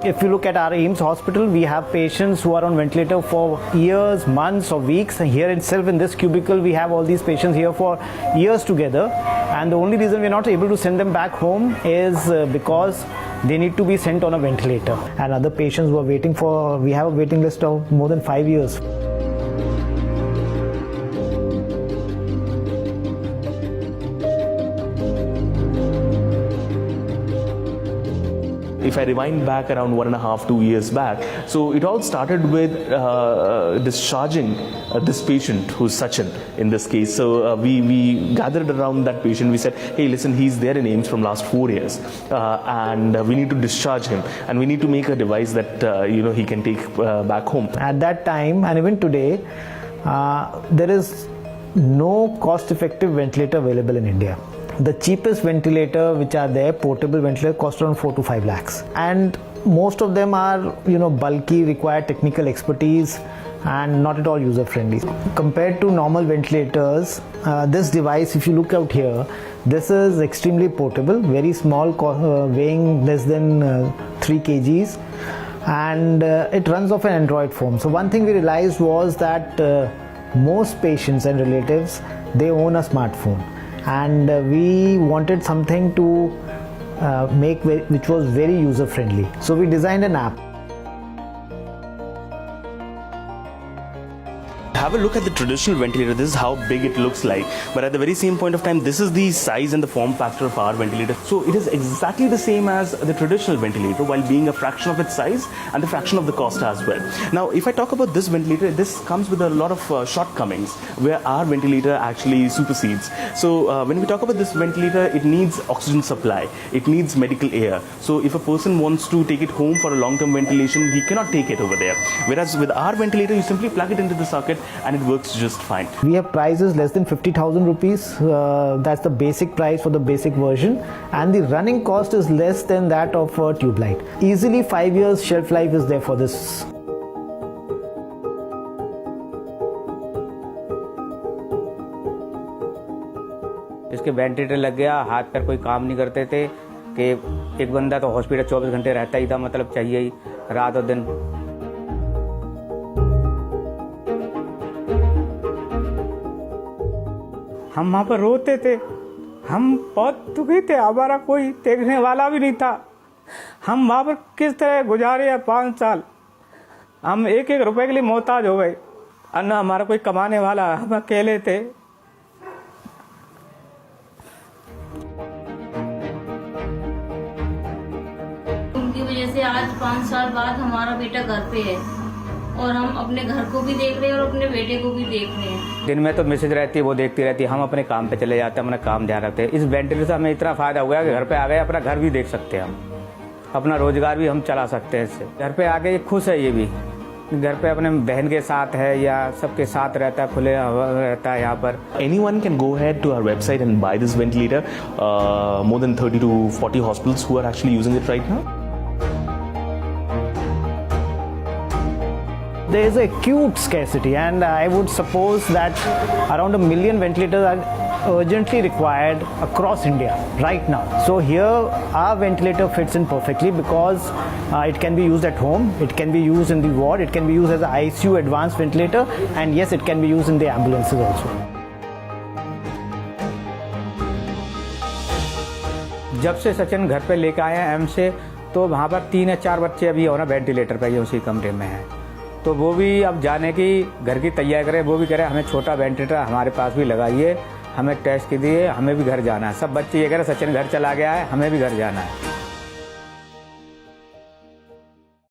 If you look at our AIIMS hospital, we have patients who are on ventilator for years, months or weeks. And here itself in this cubicle, we have all these patients here for years together. And the only reason we're not able to send them back home is because they need to be sent on a ventilator. And other patients who are waiting for, we have a waiting list of more than 5 years. If I rewind back around 1.5 to 2 years back, so it all started with discharging this patient who's Sachin in this case. So we gathered around that patient. We said, hey, listen, he's there in AIIMS from last 4 years, and we need to discharge him, and we need to make a device that he can take back home. At that time, and even today, there is no cost-effective ventilator available in India. The cheapest ventilator which are there, portable ventilator, cost around 4 to 5 lakhs, and most of them are bulky, require technical expertise, and not at all user friendly. Compared to normal ventilators, this device, if you look out here, this is extremely portable, very small, weighing less than 3 kgs, and it runs off an Android phone. So one thing we realized was that most patients and relatives, they own a smartphone, and we wanted something to make which was very user friendly. So we designed an app. Have a look at the traditional ventilator. This is how big it looks like, but at the very same point of time, this is the size and the form factor of our ventilator. So it is exactly the same as the traditional ventilator, while being a fraction of its size and a fraction of the cost as well. Now, if I talk about this ventilator, this comes with a lot of shortcomings where our ventilator actually supersedes. So when we talk about this ventilator, it needs oxygen supply, it needs medical air. So if a person wants to take it home for a long-term ventilation, he cannot take it over there. Whereas with our ventilator, you simply plug it into the socket and it works just fine. We have prices less than 50,000 rupees. That's the basic price for the basic version, and the running cost is less than that of a tube light. Easily 5 years shelf life is there for this. इसके ventilator लग गया, हाथ पैर कोई काम नहीं करते थे कि एक बंदा तो हॉस्पिटल 24 घंटे रहता ही था, मतलब चाहिए ही रात और दिन। हम वहाँ पर रोते थे, हम बहुत दुखी थे, हमारा कोई देखने वाला भी नहीं था। हम वहाँ पर किस तरह गुजारे 5 साल, हम एक रुपए के लिए मोहताज हो गए, और न हमारा कोई कमाने वाला, हम अकेले थे। उनकी वजह से आज 5 साल बाद हमारा बेटा घर पे है, और हम अपने घर को भी देख रहे हैं और अपने बेटे को भी देख रहे हैं। दिन में तो मैसेज रहती है, वो देखती रहती है, हम अपने काम पे चले जाते हैं, अपना काम ध्यान रखते हैं। इस वेंटिलेटर से हमें इतना फायदा हुआ है कि घर पे आ गए, अपना घर भी देख सकते हैं, हम अपना रोजगार भी हम चला सकते हैं इससे। घर पे आके खुश है, ये भी घर पे अपने बहन के साथ है या सबके साथ रहता है, खुले रहता है यहाँ पर। Anyone can go ahead to our website and buy this ventilator. More than 30 to 40 hospitals who are actually using it right now. There is acute scarcity, and I would suppose that around 1 million ventilators are urgently required across India right now. So here our ventilator fits in perfectly because it can be used at home, it can be used in the ward, it can be used as an ICU advanced ventilator, and yes, it can be used in the ambulances also. जब से सचिन घर पे लेके आए हैं AIIMS से, तो वहाँ पर 3 या 4 बच्चे अभी हो ना वेंटिलेटर पे, उसी कमरे में हैं। तो वो भी अब जाने की घर की तैयारी करें, वो भी करें हमें छोटा वेंटिलेटर हमारे पास भी लगाइए, हमें टेस्ट के दिए, हमें भी घर जाना है। सब बच्चे ये कह रहे सचिन घर चला गया है, हमें भी घर जाना है।